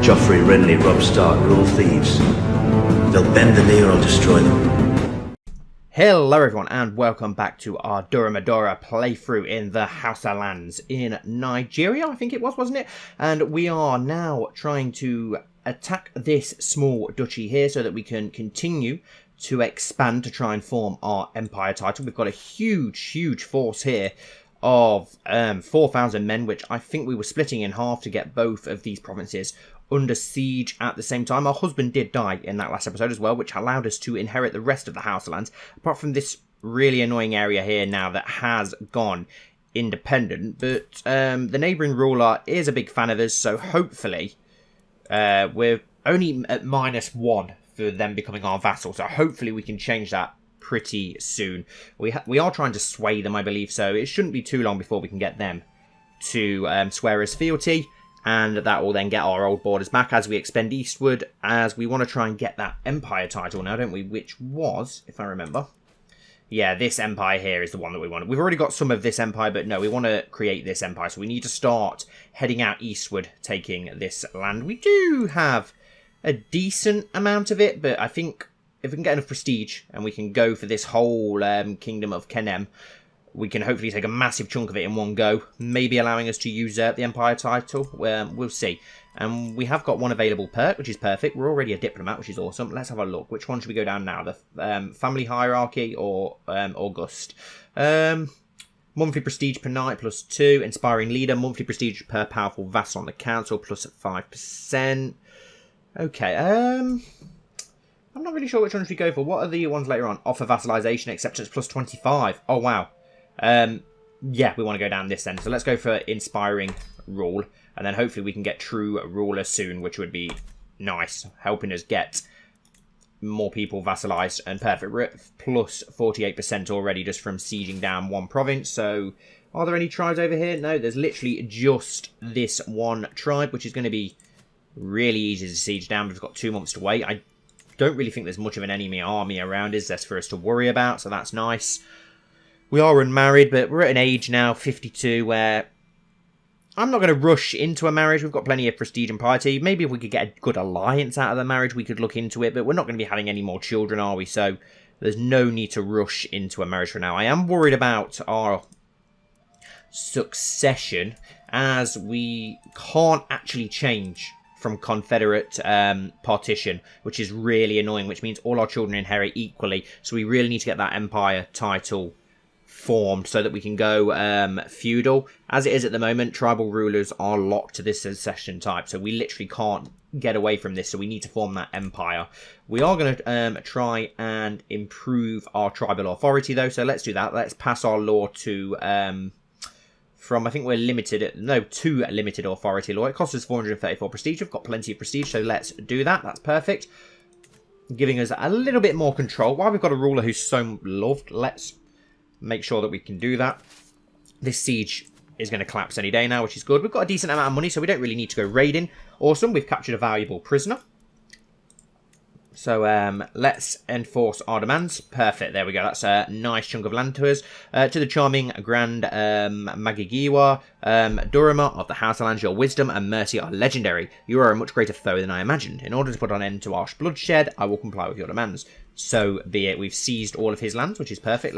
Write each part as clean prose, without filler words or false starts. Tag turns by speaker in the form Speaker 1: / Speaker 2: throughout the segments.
Speaker 1: Joffrey, Renly, Robb Stark are all thieves. They'll bend the knee or I'll destroy them.
Speaker 2: Hello everyone and welcome back to our Daurama Daura playthrough in the Hausa lands in Nigeria, I think it was, wasn't it? And we are now trying to attack this small duchy here so that we can continue to expand to try and form our empire title. We've got a huge force here of 4,000 men, which I think we were splitting in half to get both of these provinces under siege at the same time. Our husband did die in that last episode as well, which allowed us to inherit the rest of the Hausa lands, apart from this really annoying area here now that has gone independent. But the neighbouring ruler is a big fan of us, so hopefully we're only at -1 for them becoming our vassal, so hopefully we can change that pretty soon. We are trying to sway them, I believe, so it shouldn't be too long before we can get them to swear us fealty, and that will then get our old borders back as we expand eastward, as we want to try and get that empire title now, don't we? Which was, if I remember, yeah, this empire here is the one that we want. We've already got some of this empire, but no, we want to create this empire, so we need to start heading out eastward, taking this land. We do have a decent amount of it, but I think if we can get enough prestige and we can go for this whole kingdom of Kenem, we can hopefully take a massive chunk of it in one go, maybe allowing us to usurp the empire title. We'll see. And we have got one available perk, which is perfect. We're already a diplomat, which is awesome. Let's have a look. Which one should we go down now? The family hierarchy or August? Monthly prestige per night +2. Inspiring leader. Monthly prestige per powerful vassal on the council +5%. Okay. I'm not really sure which one should we go for. What are the ones later on? Offer vassalization acceptance +25. Oh, wow. Yeah, we want to go down this then. So let's go for inspiring rule. And then hopefully we can get true ruler soon, which would be nice. Helping us get more people vassalized and perfect. We're at +48% already just from sieging down one province. So are there any tribes over here? No, there's literally just this one tribe, which is going to be really easy to siege down. We've got 2 months to wait. I don't really think there's much of an enemy army around us that's for us to worry about, so that's nice. We are unmarried, but we're at an age now, 52, where I'm not going to rush into a marriage. We've got plenty of prestige and piety. Maybe if we could get a good alliance out of the marriage, we could look into it, but we're not going to be having any more children, are we? So there's no need to rush into a marriage for now. I am worried about our succession, as we can't actually change from Confederate partition, which is really annoying, which means all our children inherit equally. So we really need to get that empire title formed so that we can go feudal. As it is at the moment, tribal rulers are locked to this succession type, so we literally can't get away from this, so we need to form that empire. We are going to try and improve our tribal authority though, so let's do that. Let's pass our law to from, I think we're limited, to limited authority law. It costs us 434 prestige. We've got plenty of prestige, so let's do that. That's perfect. Giving us a little bit more control. While we've got a ruler who's so loved, let's make sure that we can do that. This siege is going to collapse any day now, which is good. We've got a decent amount of money, so we don't really need to go raiding. Awesome. We've captured a valuable prisoner. So let's enforce our demands. Perfect. There we go. That's a nice chunk of land to us. To the charming Grand Magajiya, Daurama of the Hausa lands, your wisdom and mercy are legendary. You are a much greater foe than I imagined. In order to put an end to harsh bloodshed, I will comply with your demands. So be it. We've seized all of his lands, which is perfect.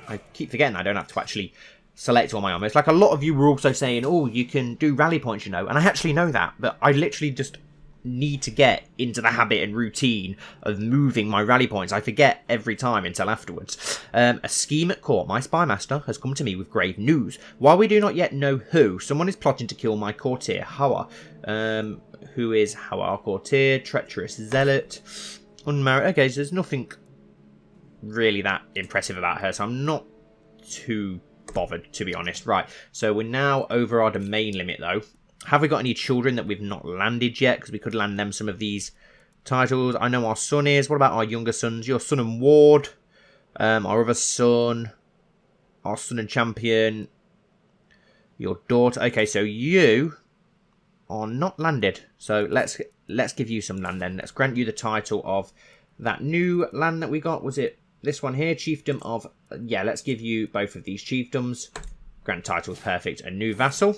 Speaker 2: I keep forgetting I don't have to actually select all my armies. Like a lot of you were also saying, oh, you can do rally points, you know. And I actually know that, but I literally just need to get into the habit and routine of moving my rally points. I forget every time until afterwards. A scheme at court. My spy master has come to me with grave news. While we do not yet know who, someone is plotting to kill my courtier, Hawa. Who is Hawa? Our courtier, treacherous zealot, unmarried. Okay, so there's nothing really that impressive about her, so I'm not too bothered, to be honest. Right, so we're now over our domain limit, though. Have we got any children that we've not landed yet? Because we could land them some of these titles. I know our son is. What about our younger sons? Your son and ward. Our other son. Our son and champion. Your daughter. Okay, so you are not landed. So let's give you some land then. Let's grant you the title of that new land that we got. Was it this one here? Chiefdom of... Yeah, let's give you both of these chiefdoms. Grant titles, perfect. A new vassal.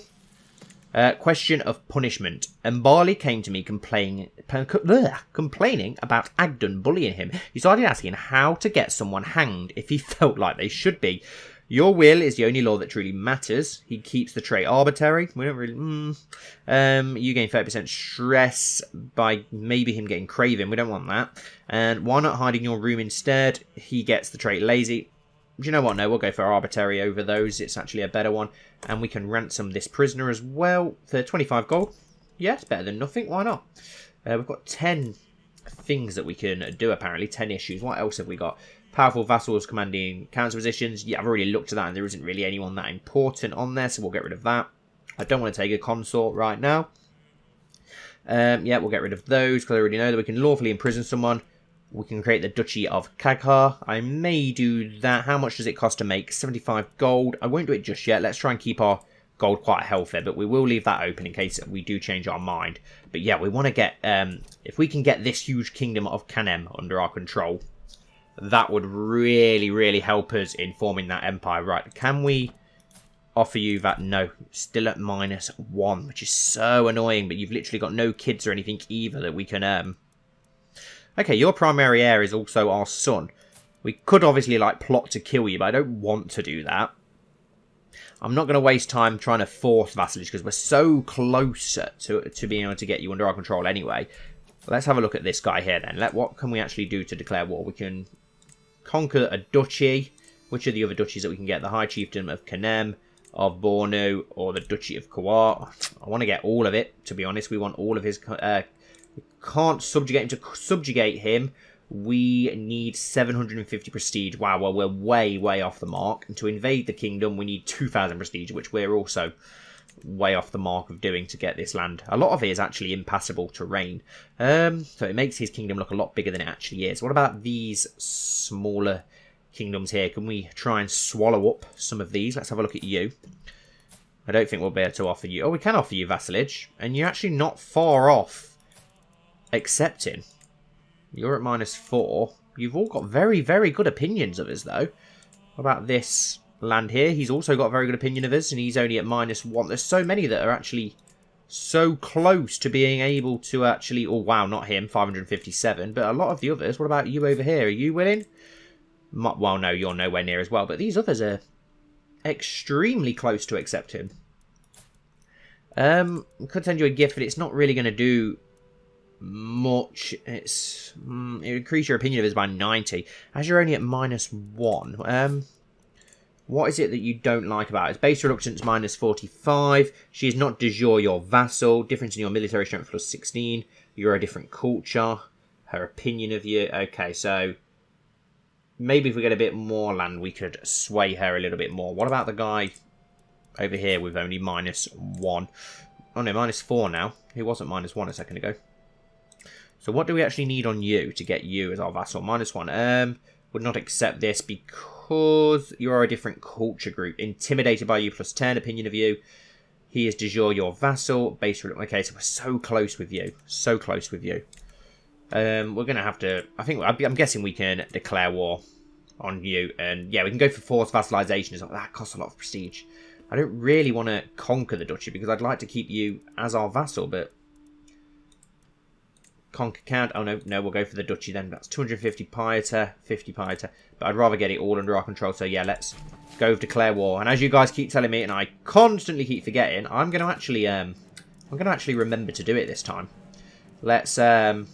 Speaker 2: Question of punishment. Mbali came to me complaining about Agdon bullying him. He started asking how to get someone hanged if he felt like they should be. Your will is the only law that truly matters. He keeps the trait arbitrary. We don't really... you gain 30% stress by maybe him getting craving. We don't want that. And why not hide in your room instead? He gets the trait lazy. Do you know what? No, we'll go for arbitrary over those. It's actually a better one. And we can ransom this prisoner as well for 25 gold. Yeah, it's better than nothing. Why not? We've got 10 things that we can do, apparently. 10 issues. What else have we got? Powerful vassals commanding counter positions. Yeah, I've already looked at that and there isn't really anyone that important on there, so we'll get rid of that. I don't want to take a consort right now. Yeah, we'll get rid of those because I already know that we can lawfully imprison someone. We can create the Duchy of Kaghar. I may do that. How much does it cost to make? 75 gold. I won't do it just yet. Let's try and keep our gold quite healthy, but we will leave that open in case we do change our mind. But yeah, we want to get... if we can get this huge kingdom of Kanem under our control, that would really, really help us in forming that empire. Right, can we offer you that? No, still at -1, which is so annoying, but you've literally got no kids or anything either that we can... Okay, your primary heir is also our son. We could obviously, like, plot to kill you, but I don't want to do that. I'm not going to waste time trying to force vassalage because we're so close to being able to get you under our control anyway. Let's have a look at this guy here then. What can we actually do to declare war? We can conquer a duchy. Which are the other duchies that we can get? The High Chiefdom of Kanem, of Bornu, or the Duchy of Kawar. I want to get all of it, to be honest. We want all of his... we can't subjugate him. To subjugate him, we need 750 prestige. Wow, well, we're way, way off the mark. And to invade the kingdom, we need 2,000 prestige, which we're also way off the mark of doing to get this land. A lot of it is actually impassable terrain. So it makes his kingdom look a lot bigger than it actually is. What about these smaller kingdoms here? Can we try and swallow up some of these? Let's have a look at you. I don't think we'll be able to offer you... Oh, we can offer you vassalage. And you're actually not far off accepting. You're at -4. You've all got very, very good opinions of us, though. What about this land here? He's also got a very good opinion of us, and he's only at -1. There's so many that are actually so close to being able to actually... Oh, wow, not him, 557. But a lot of the others. What about you over here? Are you willing? Well, no, you're nowhere near as well. But these others are extremely close to accept him. Could send you a gift, but it's not really going to do much. It increase your opinion of us by 90 as you're only at -1. What is it that you don't like about it? It's base reluctance -45. She is not de jure your vassal. Difference in your military strength +16. You're a different culture. Her opinion of you. Okay, so maybe if we get a bit more land, we could sway her a little bit more. What about the guy over here with only -1? Oh no, -4 now. He wasn't -1 a second ago. So what do we actually need on you to get you as our vassal? -1. Would not accept this because you are a different culture group. Intimidated by you +10. Opinion of you. He is de jure your vassal. Base... Okay, so we're so close with you. So close with you. We're going to have to... I'm guessing we can declare war on you. And yeah, we can go for forced vassalization. That costs a lot of prestige. I don't really want to conquer the duchy because I'd like to keep you as our vassal, but... Conquer count. Oh, no, we'll go for the duchy then. That's 250 piety, 50 piety. But I'd rather get it all under our control. So yeah, let's go with declare war. And as you guys keep telling me, and I constantly keep forgetting, I'm going to actually remember to do it this time. Let's add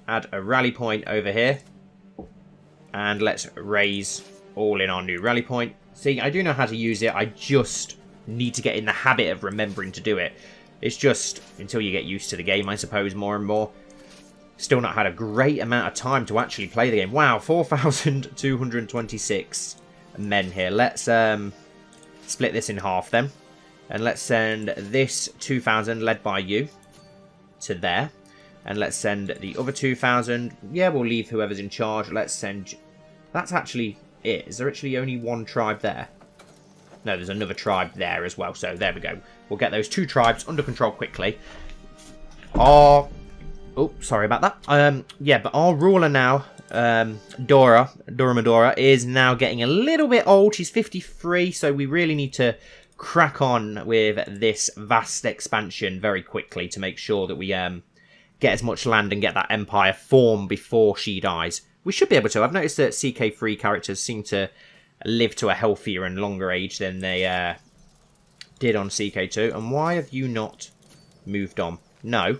Speaker 2: a rally point over here. And let's raise all in our new rally point. See, I do know how to use it. I just need to get in the habit of remembering to do it. It's just until you get used to the game, I suppose, more and more. Still not had a great amount of time to actually play the game. Wow, 4,226 men here. Let's split this in half then. And let's send this 2,000 led by you to there. And let's send the other 2,000. Yeah, we'll leave whoever's in charge. Let's send... That's actually it. Is there actually only one tribe there? No, there's another tribe there as well. So there we go. We'll get those 2 tribes under control quickly. Oh, sorry about that. Yeah, but our ruler now, Daurama Daura, is now getting a little bit old. She's 53, so we really need to crack on with this vast expansion very quickly to make sure that we get as much land and get that empire formed before she dies. We should be able to. I've noticed that CK3 characters seem to live to a healthier and longer age than they did on CK2. And why have you not moved on? No.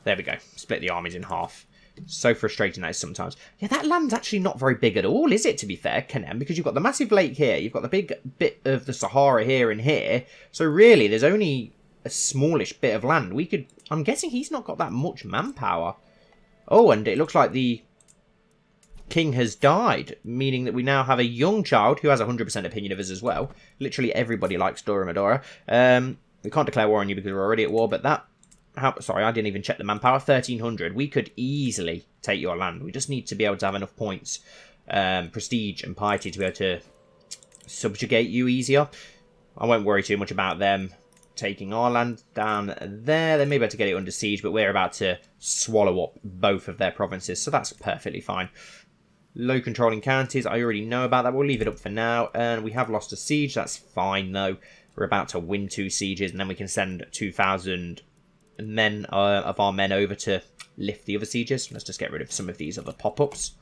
Speaker 2: There we go. Split the armies in half. So frustrating that is sometimes. Yeah, that land's actually not very big at all, is it, to be fair, Kenem? Because you've got the massive lake here, you've got the big bit of the Sahara here and here. So really, there's only a smallish bit of land. We could... I'm guessing he's not got that much manpower. Oh, and it looks like the king has died, meaning that we now have a young child who has a 100% opinion of us as well. Literally everybody likes Daurama Daura. We can't declare war on you because we're already at war, but that... sorry, I didn't even check the manpower. 1,300. We could easily take your land. We just need to be able to have enough points, prestige and piety to be able to subjugate you easier. I won't worry too much about them taking our land down there. They may be able to get it under siege, but we're about to swallow up both of their provinces, so that's perfectly fine. Low controlling counties, I already know about that. We'll leave it up for now. And we have lost a siege. That's fine, though. We're about to win 2 sieges, and then we can send 2,000... men of our men over to lift the other sieges. Let's just get rid of some of these other pop-ups.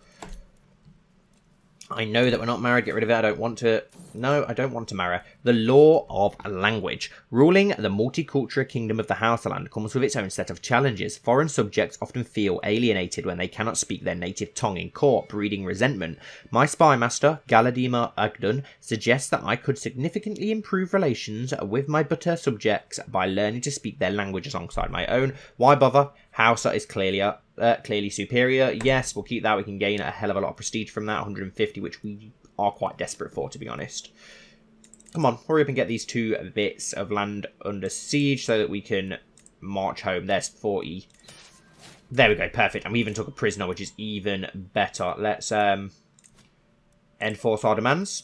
Speaker 2: I know that we're not married. Get rid of it. I don't want to... No, I don't want to marry. The law of language. Ruling the multicultural kingdom of the Hausaland comes with its own set of challenges. Foreign subjects often feel alienated when they cannot speak their native tongue in court, breeding resentment. My spy master, Galadima Agdun, suggests that I could significantly improve relations with my butter subjects by learning to speak their language alongside my own. Why bother? Hausa is clearly superior. Yes, we'll keep that. We can gain a hell of a lot of prestige from that, 150, which we are quite desperate for, to be honest. Come on, hurry up and get these 2 bits of land under siege so that we can march home. There's 40. There we go, perfect. And we even took a prisoner, which is even better. Let's enforce our demands.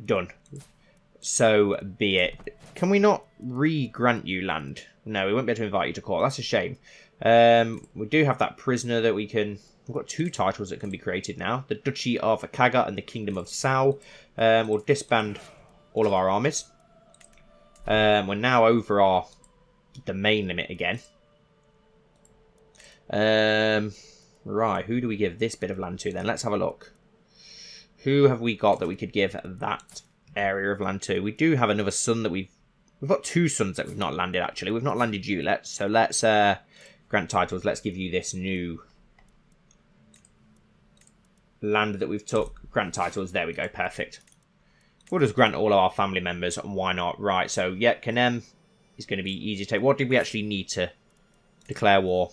Speaker 2: Done. So be it. Can we not re-grant you land? No, we won't be able to invite you to court. That's a shame. We do have that prisoner that we can... We've got 2 titles that can be created now. The Duchy of Kaga and the Kingdom of Sao. We'll disband all of our armies. We're now over our domain limit again. Right, who do we give this bit of land to then? Let's have a look. Who have we got that we could give that area of land to? We do have another son that we've got 2 sons that we've not landed, actually. We've not landed you. Let's grant titles. Let's give you this new land that we've took. Grant titles. There we go. Perfect. We'll just grant all of our family members. Why not? Right. So, yeah, Kenem is going to be easy to take. What did we actually need to declare war?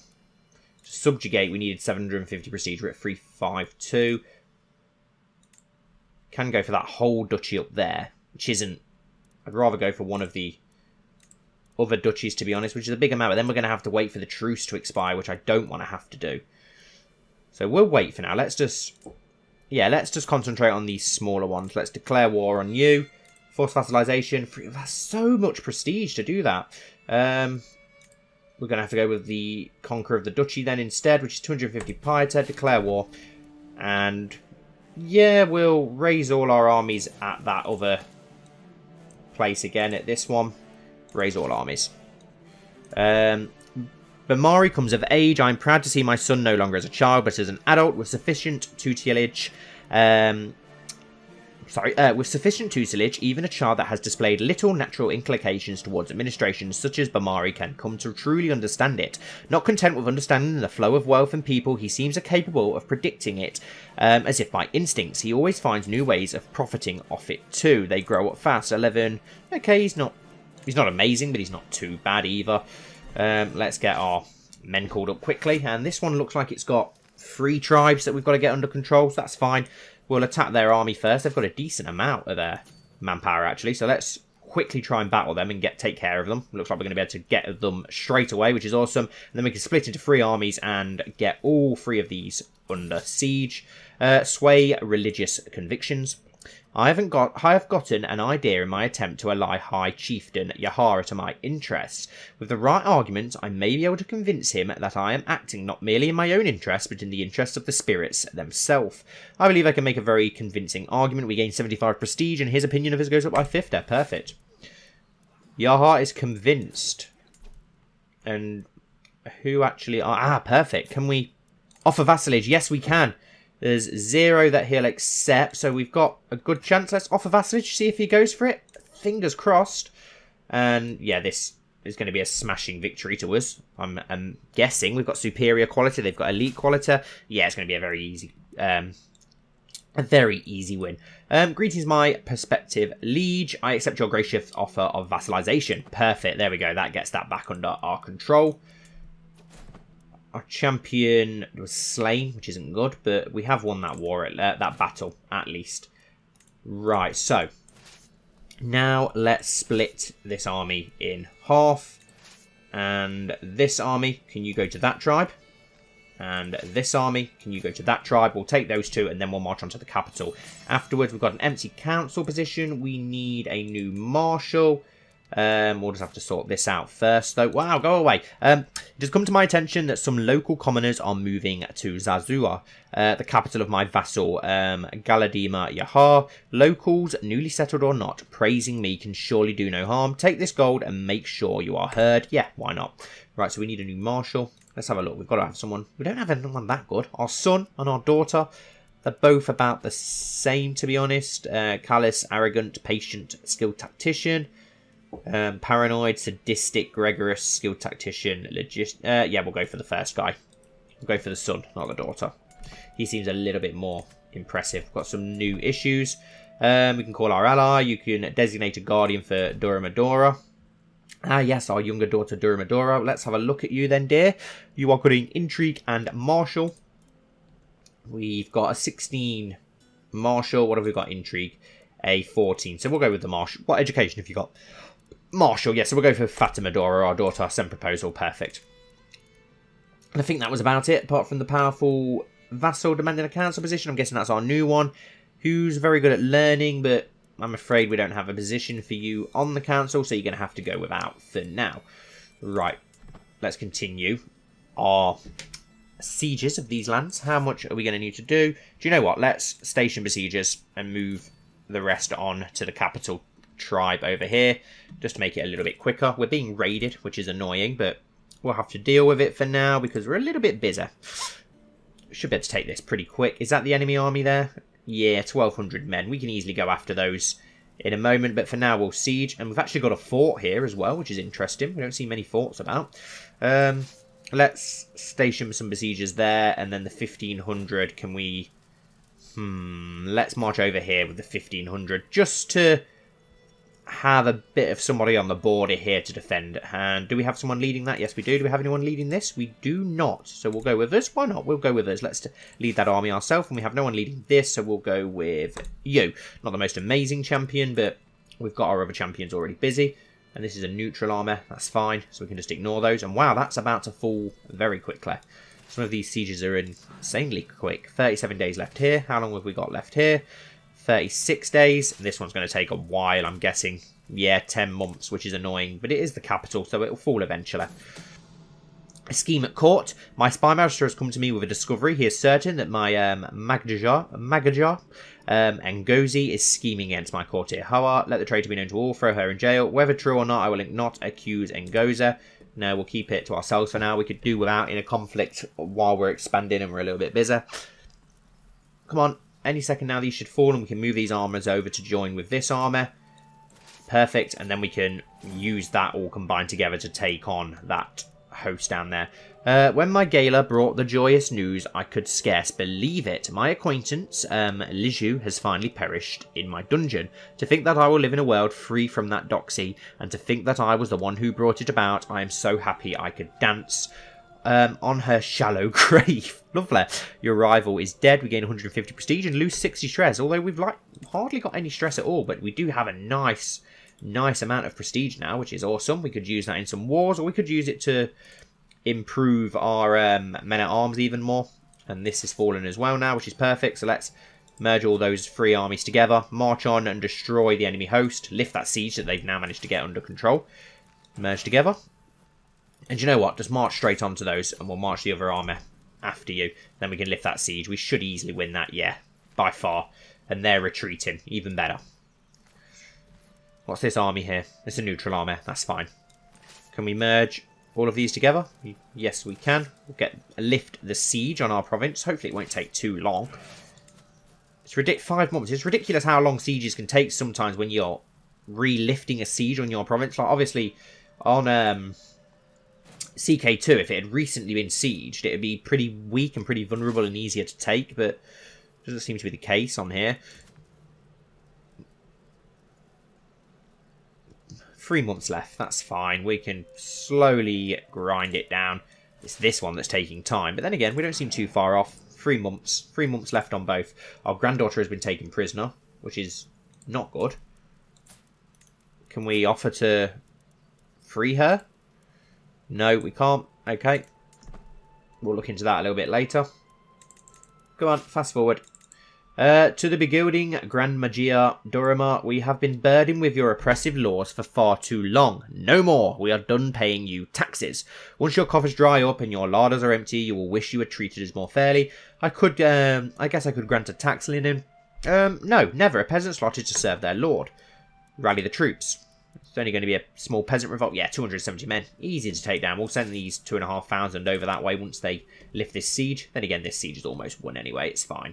Speaker 2: To subjugate, we needed 750 prestige. We're at 352. Can go for that whole duchy up there, which isn't... I'd rather go for one of the other duchies, to be honest, which is a big amount. But then we're going to have to wait for the truce to expire, which I don't want to have to do. So we'll wait for now. Let's just concentrate on these smaller ones. Let's declare war on you. Force vassalization. That's so much prestige to do that. We're going to have to go with the conquer of the duchy then instead, which is 250 piety. Declare war. And yeah, we'll raise all our armies at that other place again at this one. Raise all armies. Bamari comes of age. I'm proud to see my son no longer as a child, but as an adult with sufficient tutelage. With sufficient tutelage, even a child that has displayed little natural inclinations towards administration, such as Bamari, can come to truly understand it. Not content with understanding the flow of wealth and people, he seems capable of predicting it, as if by instincts. He always finds new ways of profiting off it too. They grow up fast. 11. Okay, he's not amazing, but he's not too bad either. Let's get our men called up quickly. And this one looks like it's got 3 tribes that we've got to get under control, so that's fine. We'll attack their army first. They've got a decent amount of their manpower, actually. So let's quickly try and battle them and take care of them. Looks like we're going to be able to get them straight away, which is awesome. And then we can split into 3 armies and get all 3 of these under siege. Sway religious convictions. I have gotten an idea in my attempt to ally High Chieftain Yahara to my interests. With the right arguments, I may be able to convince him that I am acting not merely in my own interests, but in the interests of the spirits themselves. I believe I can make a very convincing argument. We gain 75 prestige, and his opinion of us goes up by 50. Perfect. Yahara is convinced. And who actually are... Ah, perfect. Can we offer vassalage? Yes, we can. There's 0 that he'll accept, so we've got a good chance. Let's offer vassalage, see if he goes for it. Fingers crossed. And yeah, this is going to be a smashing victory to us. I'm guessing we've got superior quality. They've got elite quality. Yeah, it's going to be a very easy win. Greetings, my prospective liege. I accept your gracious offer of vassalization. Perfect. There we go. That gets that back under our control. Our champion was slain, which isn't good, but we have won that war, that battle, at least. Right, so now let's split this army in half. And this army, can you go to that tribe? And this army, can you go to that tribe? We'll take those two, and then we'll march on to the capital. Afterwards, we've got an empty council position. We need a new marshal. We'll just have to sort this out first, though. Wow, go away. It has come to my attention that some local commoners are moving to Zazua, the capital of my vassal, Galadima Yahar. Locals, newly settled or not, praising me can surely do no harm. Take this gold and make sure you are heard. Yeah, why not? Right, so we need a new marshal. Let's have a look. We've got to have someone. We don't have anyone that good. Our son and our daughter, they're both about the same, to be honest. Callous, arrogant, patient, skilled tactician. Paranoid, sadistic, Gregorious, skilled tactician, yeah, we'll go for the first guy. We'll go for the son, not the daughter. He seems a little bit more impressive. We've got some new issues. We can call our ally. You can designate a guardian for Daurama Daura. Ah, yes, our younger daughter, Daurama Daura. Let's have a look at you then, dear. You are good in intrigue and martial. We've got a 16 martial. What have we got? Intrigue. A 14. So we'll go with the martial. What education have you got? Marshal, yes, so we'll go for Fatima Dora, our daughter. Send proposal, perfect. And I think that was about it, apart from the powerful vassal demanding a council position. I'm guessing that's our new one, who's very good at learning, but I'm afraid we don't have a position for you on the council, so you're going to have to go without for now. Right, let's continue our sieges of these lands. How much are we going to need to do? Do you know what? Let's station besiegers and move the rest on to the capital tribe over here, just to make it a little bit quicker. We're being raided, which is annoying, but we'll have to deal with it for now because we're a little bit busy. Should be able to take this pretty quick. Is that the enemy army there? Yeah, 1,200 men. We can easily go after those in a moment, but for now we'll siege. And we've actually got a fort here as well, which is interesting. We don't see many forts about. Let's station some besiegers there, and then the 1,500, can we... let's march over here with the 1,500, just to have a bit of somebody on the border here to defend. And do we have someone leading that? Yes, we do. Do we have anyone leading this? We do not. So we'll go with us. Why not? We'll go with us. Let's lead that army ourselves. And we have no one leading this, so we'll go with you. Not the most amazing champion, but we've got our other champions already busy. And this is a neutral army. That's fine. So we can just ignore those. And wow, that's about to fall very quickly. Some of these sieges are insanely quick. 37 days left here. How long have we got left here? 36 days. This one's going to take a while, I'm guessing. Yeah, 10 months, which is annoying. But it is the capital, so it'll fall eventually. A scheme at court. My spy master has come to me with a discovery. He is certain that my Magajiya, Ngozi is scheming against my courtier Hawa. Let the traitor be known to all. Throw her in jail. Whether true or not, I will not accuse Ngozi. No, we'll keep it to ourselves for now. We could do without in a conflict while we're expanding and we're a little bit busy. Come on. Any second now these should fall and we can move these armors over to join with this armor. Perfect. And then we can use that all combined together to take on that host down there. When my gala brought the joyous news, I could scarce believe it. My acquaintance, Liju, has finally perished in my dungeon. To think that I will live in a world free from that doxy, and to think that I was the one who brought it about, I am so happy I could dance on her shallow grave. Lovely. Your rival is dead. We gain 150 prestige and lose 60 stress, although we've hardly got any stress at all, but we do have a nice amount of prestige now, which is awesome. We could use that in some wars, or we could use it to improve our men-at-arms even more. And this is fallen as well now, which is perfect. So let's merge all those 3 armies together, march on and destroy the enemy host, lift that siege that they've now managed to get under control, merge together. And you know what? Just march straight onto those and we'll march the other army after you. Then we can lift that siege. We should easily win that, yeah, by far. And they're retreating, even better. What's this army here? It's a neutral army, that's fine. Can we merge all of these together? Yes, we can. We'll lift the siege on our province. Hopefully it won't take too long. It's ridiculous. 5 months. It's ridiculous how long sieges can take sometimes when you're re-lifting a siege on your province. Like, obviously, on CK2, if it had recently been sieged, it would be pretty weak and pretty vulnerable and easier to take, but doesn't seem to be the case on here. 3 months left, that's fine. We can slowly grind it down. It's this one that's taking time. But then again, we don't seem too far off. 3 months. 3 months left on both. Our granddaughter has been taken prisoner, which is not good. Can we offer to free her? No, we can't. Okay. We'll look into that a little bit later. Come on, fast forward. To the beguiling Grand Maester Daurama, we have been burdened with your oppressive laws for far too long. No more. We are done paying you taxes. Once your coffers dry up and your larders are empty, you will wish you were treated as more fairly. I guess I could grant a tax linen. No, never. A peasant's lot is to serve their lord. Rally the troops. It's only going to be a small peasant revolt. Yeah, 270 men. Easy to take down. We'll send these 2,500 over that way once they lift this siege. Then again, this siege is almost won anyway. It's fine.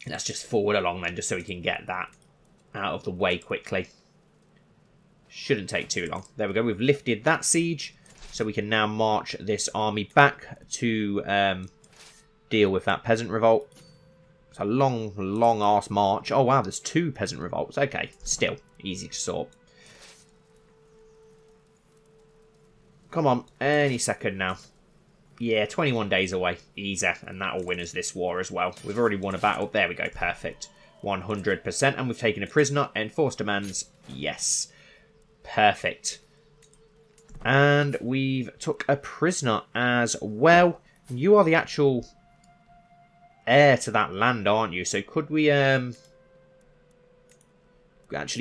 Speaker 2: Let's just forward along then, just so we can get that out of the way quickly. Shouldn't take too long. There we go. We've lifted that siege, so we can now march this army back to deal with that peasant revolt. It's a long, long-ass march. Oh, wow, there's 2 peasant revolts. Okay, still easy to sort. Come on, any second now. Yeah, 21 days away. Easy. And that will win us this war as well. We've already won a battle. There we go. Perfect. 100%. And we've taken a prisoner. Enforced demands. Yes. Perfect. And we've took a prisoner as well. You are the actual heir to that land, aren't you? So could we actually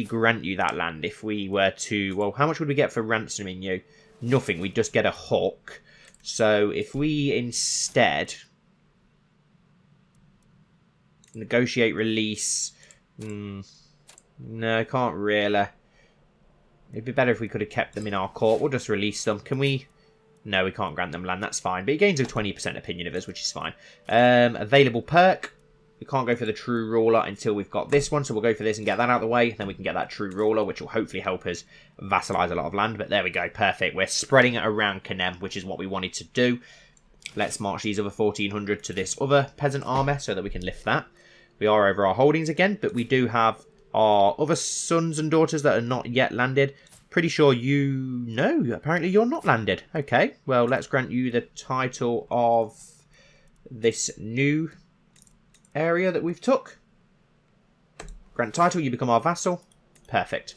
Speaker 2: grant you that land if we were to... Well, how much would we get for ransoming you? Nothing. We'd just get a hook. So if we instead negotiate release, no, can't really. It'd be better if we could have kept them in our court. We'll just release them. Can we? No, we can't grant them land. That's fine. But he gains a 20% opinion of us, which is fine. Available perk. We can't go for the True Ruler until we've got this one, so we'll go for this and get that out of the way. Then we can get that True Ruler, which will hopefully help us vassalize a lot of land. But there we go, perfect. We're spreading it around Canem, which is what we wanted to do. Let's march these other 1,400 to this other peasant army so that we can lift that. We are over our holdings again, but we do have our other sons and daughters that are not yet landed. Pretty sure you... No, apparently you're not landed. Okay, well, let's grant you the title of this new area that we've took. Grant title, you become our vassal. Perfect.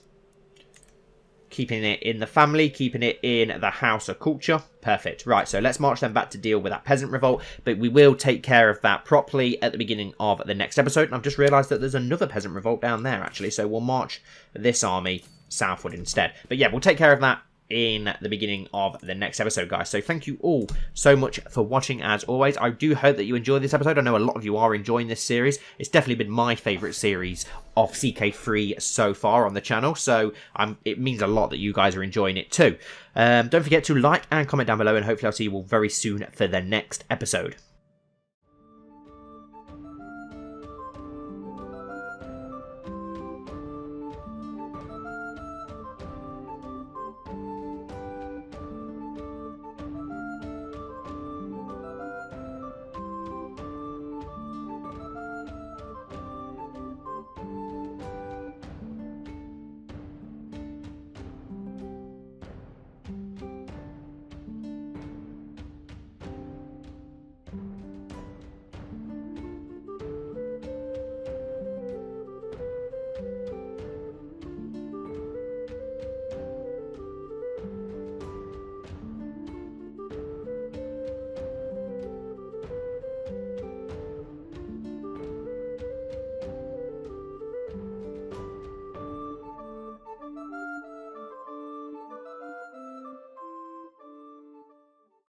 Speaker 2: Keeping it in the family, keeping it in the house of culture. Perfect. Right, so let's march them back to deal with that peasant revolt, but we will take care of that properly at the beginning of the next episode. And I've just realised that there's another peasant revolt down there, actually, so we'll march this army southward instead. But yeah, we'll take care of that in the beginning of the next episode, guys. So thank you all so much for watching as always. I do hope that you enjoyed this episode. I know a lot of you are enjoying this series. It's definitely been my favourite series of CK3 so far on the channel, so it means a lot that you guys are enjoying it too. Don't forget to like and comment down below, and hopefully I'll see you all very soon for the next episode.